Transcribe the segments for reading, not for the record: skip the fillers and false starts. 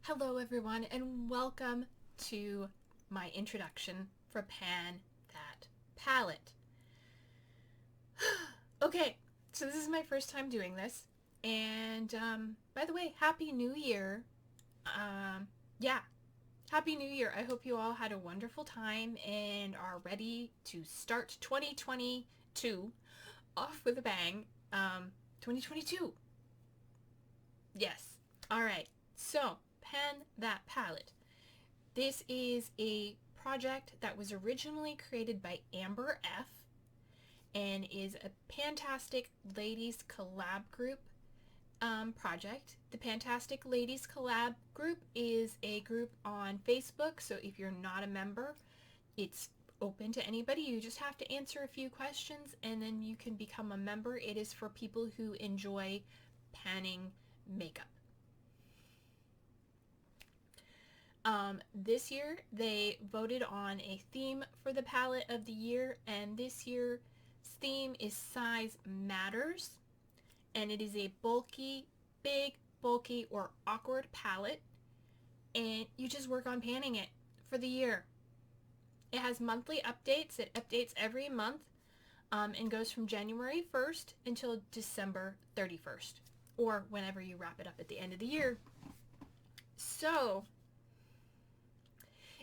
Hello everyone and welcome to my introduction for Pan That Palette. Okay, so this is my first time doing this, and by the way, Happy New Year. Yeah, Happy New Year. I hope you all had a wonderful time and are ready to start 2022 off with a bang. 2022. Yes. All right. So, Pan That Palette. This is a project that was originally created by Amber F. and is a Fantastic Ladies collab group project. The Fantastic Ladies collab group is a group on Facebook, so if you're not a member, it's open to anybody. You just have to answer a few questions and then you can become a member. It is for people who enjoy panning makeup. This year they voted on a theme for the palette of the year, and this year's theme is Size Matters, and it is a bulky, big, bulky, or awkward palette, and you just work on panning it for the year. It has monthly updates. It updates every month and goes from January 1st until December 31st, or whenever you wrap it up at the end of the year. So,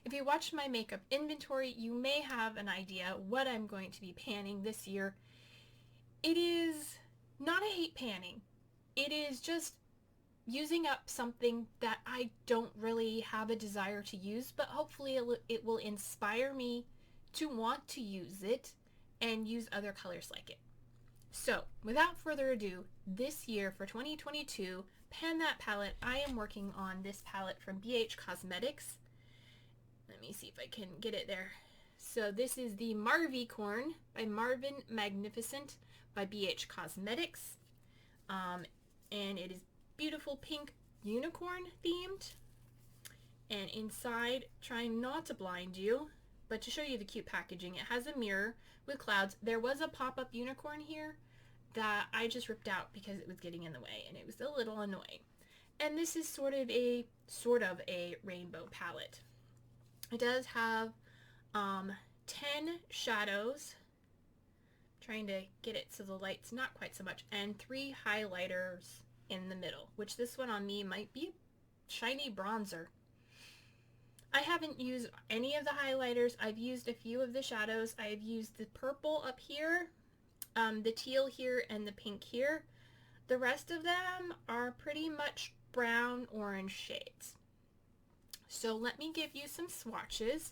if you watched my makeup inventory, you may have an idea what I'm going to be panning this year. It is not a hate panning. It is just using up something that I don't really have a desire to use, but hopefully it will inspire me to want to use it and use other colors like it. So, without further ado, this year for 2022, Pan That Palette, I am working on this palette from BH Cosmetics. Let me see if I can get it there. So this is the Marvycorn by Marvyn Macnificent by BH Cosmetics. And it is beautiful pink unicorn themed. And inside, trying not to blind you, but to show you the cute packaging, it has a mirror with clouds. There was a pop-up unicorn here that I just ripped out because it was getting in the way and it was a little annoying. And this is sort of a rainbow palette. It does have 10 shadows, I'm trying to get it so the light's not quite so much, and 3 highlighters in the middle, which this one on me might be a shiny bronzer. I haven't used any of the highlighters. I've used a few of the shadows. I've used the purple up here, the teal here, and the pink here. The rest of them are pretty much brown orange shades. So let me give you some swatches.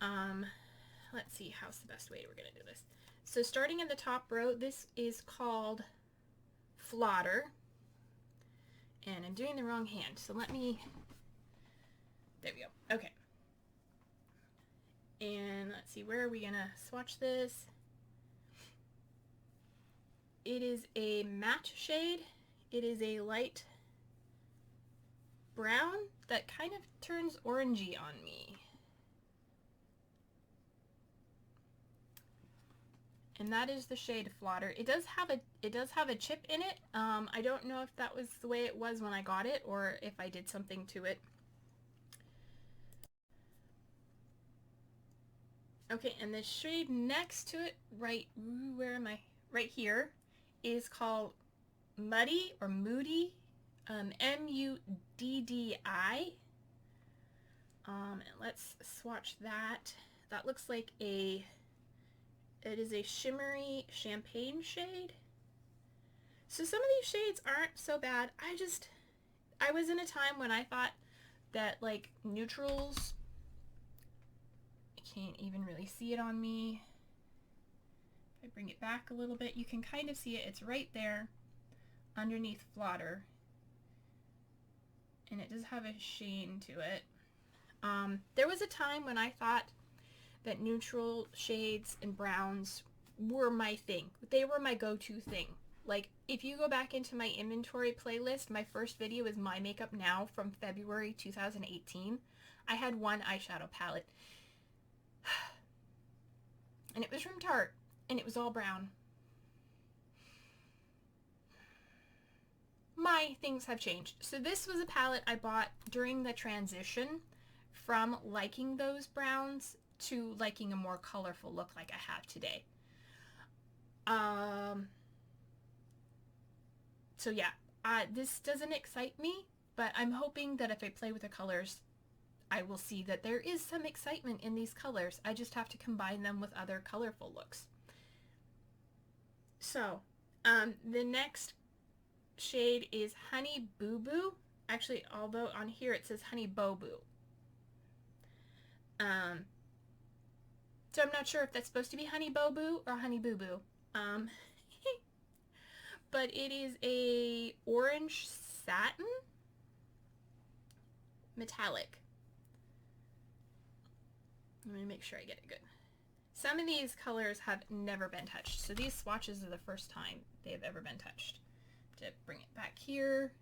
Let's see how's the best way we're going to do this. So starting in the top row, this is called Flotter. And I'm doing the wrong hand, so let me, there we go, okay. And let's see, where are we going to swatch this? It is a matte shade. It is a light brown that kind of turns orangey on me. And that is the shade Flotter. It does have a chip in it. I don't know if that was the way it was when I got it or if I did something to it. Okay, and the shade next to it, where am I? Right here, is called Muddy or Moody. M-U-D-D-I. And let's swatch that. That looks like it is a shimmery champagne shade. So some of these shades aren't so bad. I was in a time when I thought that like neutrals, I can't even really see it on me. If I bring it back a little bit, you can kind of see it. It's right there underneath Flotter. And it does have a sheen to it. There was a time when I thought that neutral shades and browns were my thing. They were my go-to thing. Like, if you go back into my inventory playlist, my first video is My Makeup Now from February 2018. I had one eyeshadow palette. And it was from Tarte. And it was all brown. My why things have changed. So this was a palette I bought during the transition from liking those browns to liking a more colorful look like I have today. So yeah, this doesn't excite me, but I'm hoping that if I play with the colors, I will see that there is some excitement in these colors. I just have to combine them with other colorful looks. So, the next shade is Honey Boo Boo. Actually, although on here it says Honey Bo Boo. So I'm not sure if that's supposed to be Honey Bo Boo or Honey Boo Boo. But it is a orange satin metallic. Let me make sure I get it good. Some of these colors have never been touched, so these swatches are the first time they have ever been touched. To bring it back here.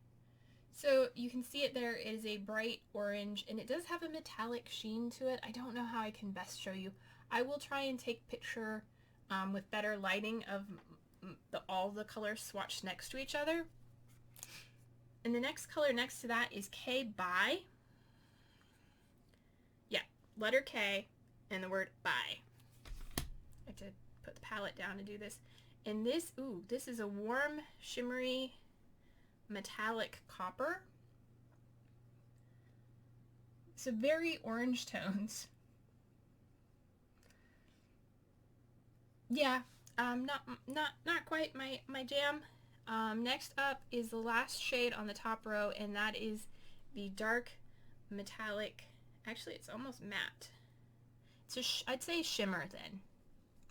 So you can see it there. It is a bright orange, and it does have a metallic sheen to it. I don't know how I can best show you. I will try and take a picture with better lighting of all the colors swatched next to each other. And the next color next to that is K Bye. Yeah, letter K and the word bye. I have to put the palette down to do this. And this, ooh, this is a warm, shimmery, metallic copper. So very orange tones. Yeah, not quite my jam. Next up is the last shade on the top row, and that is the dark metallic. Actually, it's almost matte. It's I'd say shimmer then,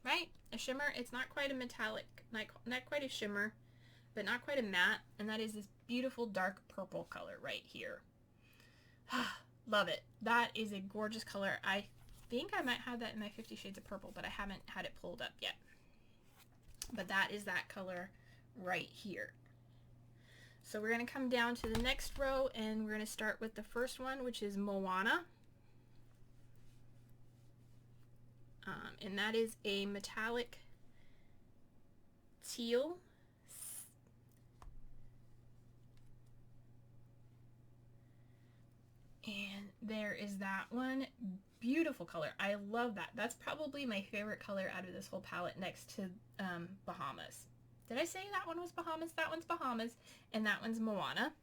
right? A shimmer. It's not quite a metallic, not quite a shimmer, but not quite a matte, and that is this beautiful dark purple color right here. Love it. That is a gorgeous color. I think I might have that in my 50 Shades of Purple, but I haven't had it pulled up yet. But that is that color right here. So we're going to come down to the next row, and we're going to start with the first one, which is Moana. And that is a metallic teal. And there is that one. Beautiful color. I love that. That's probably my favorite color out of this whole palette next to Bahamas. Did I say that one was Bahamas? That one's Bahamas, and that one's Moana.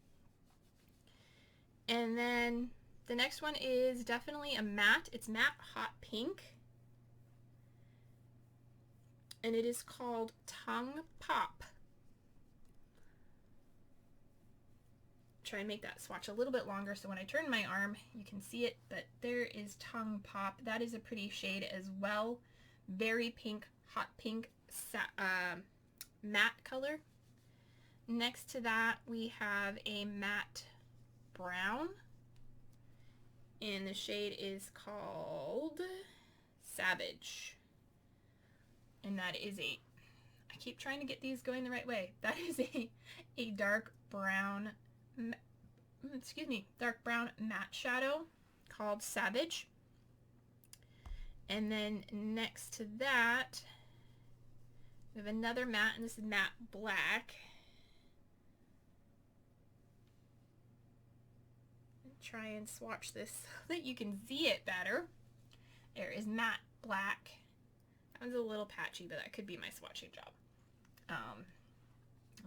And then the next one is definitely a matte. It's matte hot pink. And it is called Tongue Pop. Try and make that swatch a little bit longer so when I turn my arm you can see it, but there is Tongue Pop. That is a pretty shade as well. Very pink, hot pink, matte color. Next to that we have a matte brown, and the shade is called Savage. And that is I keep trying to get these going the right way. That is a dark brown, dark brown matte shadow called Savage. And then next to that, we have another matte, and this is matte black. Try and swatch this so that you can see it better. There is matte black. That was a little patchy, but that could be my swatching job.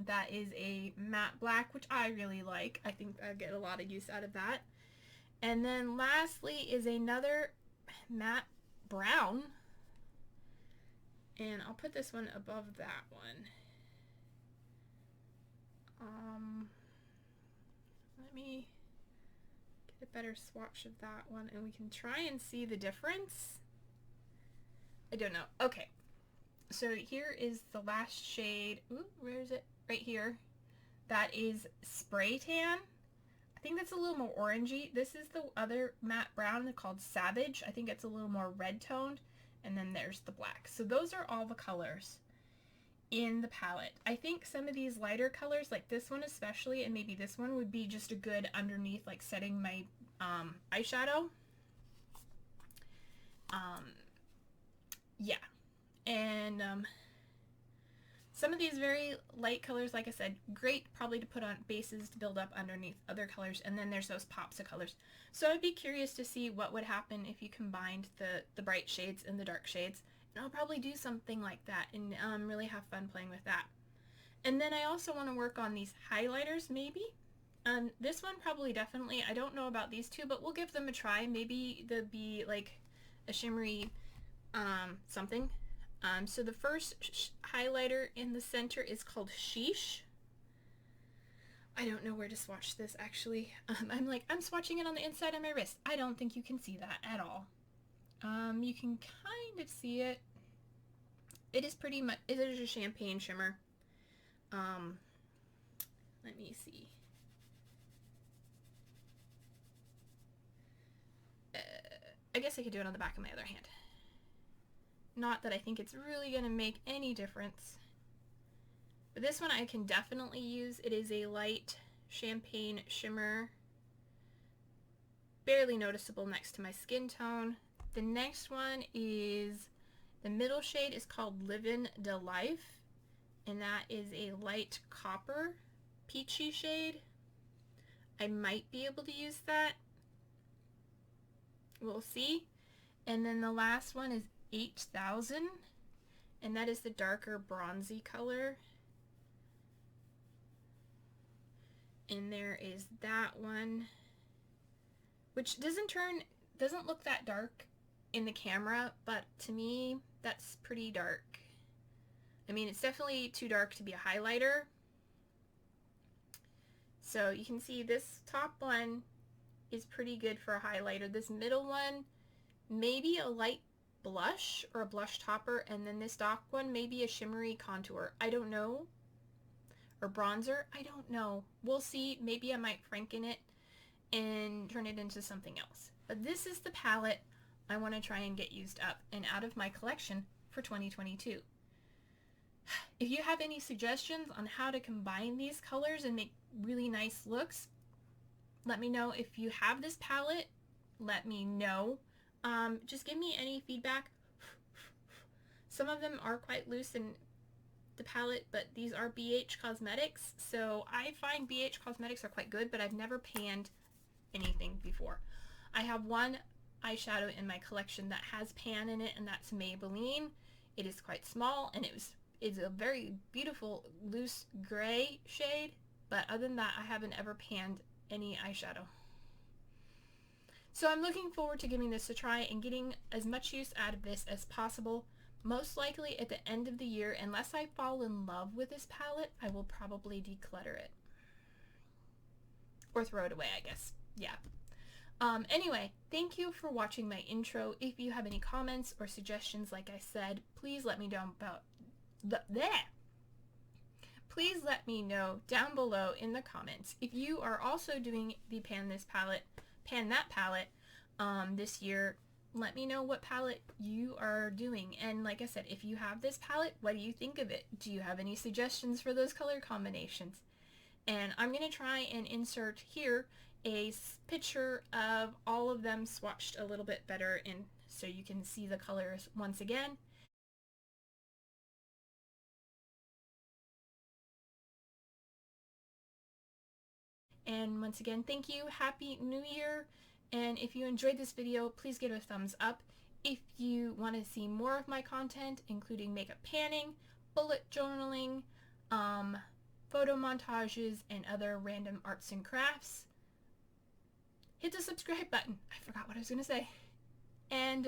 That is a matte black, which I really like. I think I get a lot of use out of that. And then lastly is another matte brown. And I'll put this one above that one. Let me get a better swatch of that one, and we can try and see the difference. I don't know. Okay. So here is the last shade. Ooh, where is it? Right here. That is Spray Tan. I think that's a little more orangey. This is the other matte brown called Savage. I think it's a little more red toned. And then there's the black. So those are all the colors in the palette. I think some of these lighter colors, like this one especially, and maybe this one, would be just a good underneath, like setting my eyeshadow. Yeah. And Some of these very light colors, like I said, great probably to put on bases to build up underneath other colors, and then there's those pops of colors. So I'd be curious to see what would happen if you combined the bright shades and the dark shades, and I'll probably do something like that and really have fun playing with that. And then I also want to work on these highlighters maybe. This one probably definitely, I don't know about these two, but we'll give them a try. Maybe there'll be like a shimmery something. So the first highlighter in the center is called Sheesh. I don't know where to swatch this actually. I'm swatching it on the inside of my wrist. I don't think you can see that at all. You can kind of see it. It is pretty much, it is a champagne shimmer. Let me see. I guess I could do it on the back of my other hand. Not that I think it's really going to make any difference. But this one I can definitely use. It is a light champagne shimmer. Barely noticeable next to my skin tone. The next one is, the middle shade is called Livin' de Life. And that is a light copper peachy shade. I might be able to use that. We'll see. And then the last one is 8000, and that is the darker bronzy color. And there is that one, which doesn't look that dark in the camera, but to me that's pretty dark. I mean, it's definitely too dark to be a highlighter. So you can see this top one is pretty good for a highlighter. This middle one, maybe a light blush or a blush topper, and then this dark one, maybe a shimmery contour. I don't know. Or bronzer. I don't know. We'll see. Maybe I might franken it and turn it into something else. But this is the palette I want to try and get used up and out of my collection for 2022. If you have any suggestions on how to combine these colors and make really nice looks, let me know. If you have this palette, let me know. Just give me any feedback. Some of them are quite loose in the palette, but these are BH Cosmetics, so I find BH Cosmetics are quite good, but I've never panned anything before. I have one eyeshadow in my collection that has pan in it, and that's Maybelline. It is quite small, and it's a very beautiful loose gray shade, but other than that, I haven't ever panned any eyeshadow. So I'm looking forward to giving this a try and getting as much use out of this as possible. Most likely at the end of the year, unless I fall in love with this palette, I will probably declutter it. Or throw it away, I guess. Yeah. Anyway, thank you for watching my intro. If you have any comments or suggestions, like I said, please let me know Please let me know down below in the comments. If you are also doing the Pan That palette this year, let me know what palette you are doing. And like I said, if you have this palette, what do you think of it? Do you have any suggestions for those color combinations? And I'm going to try and insert here a picture of all of them swatched a little bit better in so you can see the colors once again. And once again, thank you. Happy New Year. And if you enjoyed this video, please give it a thumbs up. If you want to see more of my content, including makeup panning, bullet journaling, photo montages, and other random arts and crafts, hit the subscribe button. I forgot what I was going to say. And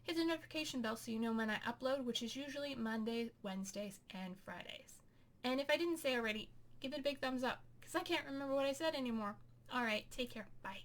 hit the notification bell so you know when I upload, which is usually Mondays, Wednesdays, and Fridays. And if I didn't say already, give it a big thumbs up, because I can't remember what I said anymore. Alright, take care. Bye.